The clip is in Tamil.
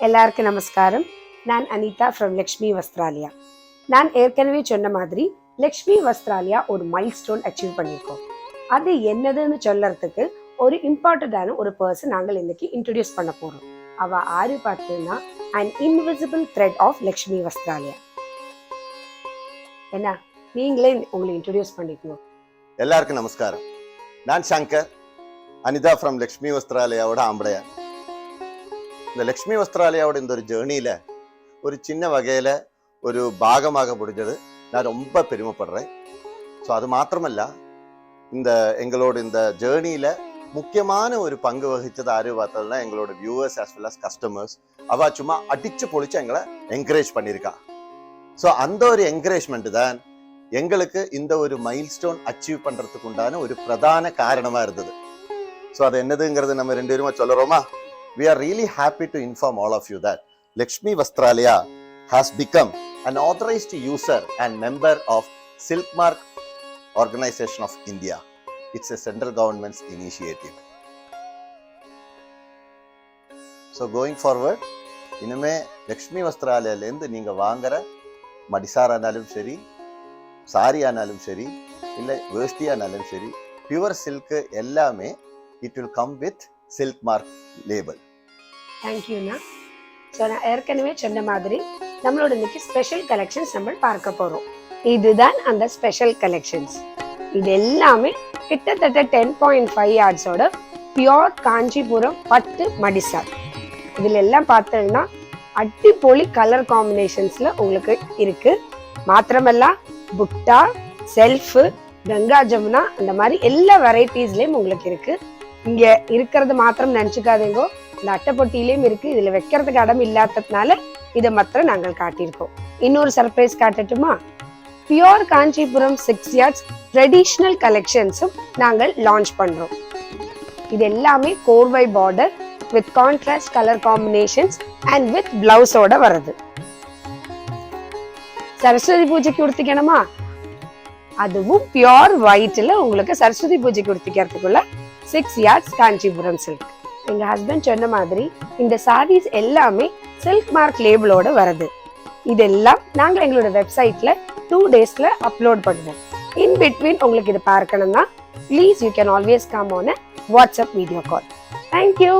எல்லாருக்கும் நமஸ்காரம். நான் அனிதா ஃப்ரம் லக்ஷ்மி வஸ்திராலயா. நான் ஏற்கனவே சொன்ன மாதிரி லக்ஷ்மி வஸ்திராலயா ஒரு மைல்ஸ்டோன் அச்சீவ் பண்ணியிருக்கோம். அது என்னதுன்னு சொல்லறதுக்கு ஒரு இம்பார்ட்டண்டான ஒரு பர்சன் நாங்கள் இன்னைக்கு இன்ட்ரடியூஸ் பண்ண போறோம். அவ ஆறு பார்த்தீங்கன்னா and invisible thread of Lakshmi Vastralaya. என்ன நீங்களே உங்களை இன்ட்ரடியூஸ் பண்ணிக்கணும். எல்லாருக்கும் நமஸ்காரம். நான் சங்கர், அனிதா ஃப்ரம் லக்ஷ்மி வஸ்திராலயாவோட ஆம்படையார். இந்த லக்ஷ்மி வஸ்திராலயாவோட இந்த ஒரு ஜேர்னியில ஒரு சின்ன வகையில ஒரு பாகமாக முடிஞ்சது நான் ரொம்ப பெருமைப்படுறேன். ஸோ அது மாத்திரமல்ல, எங்களோட இந்த ஜேர்னியில முக்கியமான ஒரு பங்கு வகிச்சது ஆறு பார்த்ததுன்னா எங்களோட viewers as well as customers. அவ சும்மா அடிச்சு பொழிச்சு எங்களை என்கரேஜ் பண்ணியிருக்கா. ஸோ அந்த ஒரு என்கரேஜ்மெண்ட் தான் எங்களுக்கு இந்த ஒரு மைல்ஸ்டோன் அச்சீவ் பண்றதுக்கு உண்டான ஒரு பிரதான காரணமா இருந்தது. ஸோ அது என்னதுங்கிறது நம்ம ரெண்டு பேருமா சொல்லுறோமா? We are really happy to inform all of you that Lakshmi Vastralaya has become an authorized user and member of Silk Mark Organization of India. It's a central government's initiative. So going forward, இனிமே லக்ஷ்மி வஸ்திராலயிலேருந்து நீங்க வாங்குற மடிசார் ஆனாலும் சரி, சாரி ஆனாலும் சரி, இல்லை வேஷ்டி ஆனாலும் சரி, பியூர் சில்க் எல்லாமே it will come with Silk Mark label. தேங்க்யூண்ணா. ஸோ நான் ஏற்கனவே சொன்ன மாதிரி நம்மளோட இன்னைக்கு ஸ்பெஷல் கலெக்ஷன்ஸ் நம்ம பார்க்க போறோம். இதுதான் அந்த ஸ்பெஷல் கலெக்ஷன்ஸ். இது எல்லாமே கிட்டத்தட்ட 10.5 yardsோட பியோர் காஞ்சிபுரம் பட்டு மடிசார். இதுல எல்லாம் பார்த்தீங்கன்னா அடிப்பொலி கலர் காம்பினேஷன்ஸ்ல உங்களுக்கு இருக்கு. மாத்திரமல்ல புக்டா, செல்ஃப், கங்கா ஜமுனா அந்த மாதிரி எல்லா வெரைட்டிஸ்லயும் உங்களுக்கு இருக்கு. இங்க இருக்கிறது மாத்திரம் நினைச்சுக்காதீங்க, இந்த அட்டைப்பொட்டியிலையும் இருக்கு. இதுல வைக்கிறதுக்கு இடம் இல்லாததுனால இதை மாத்திரம் நாங்கள் காட்டியிருக்கோம். இன்னொரு சர்ப்ரைஸ் காட்டட்டுமா? பியோர் காஞ்சிபுரம் 6 yards ட்ரெடிஷ்னல் கலெக்ஷன்ஸும் நாங்கள் லான்ச் பண்றோம். இது எல்லாமே கோர்வை border with contrast colour combinations and with பிளவுஸோட வருது. சரஸ்வதி பூஜைக்கு உடுத்திக்கணுமா? அதுவும் பியோர் ஒயிட்ல உங்களுக்கு சரஸ்வதி பூஜைக்கு உடுத்திக்கிறதுக்குள்ள 6 yards காஞ்சிபுரம் சில்க். எங்க ஹஸ்பண்ட் சொன்ன மாதிரி இந்த சாரீஸ் எல்லாமே சில்க் மார்க் லேபிளோட வருது. இதெல்லாம் நாங்க எங்களோட வெப்சைட்ல 2 daysல அப்லோட் பண்ணுவோம். இன் பிட்வீன் உங்களுக்கு இது பார்க்கணும்னா please you can always come on a WhatsApp video call. Thank you.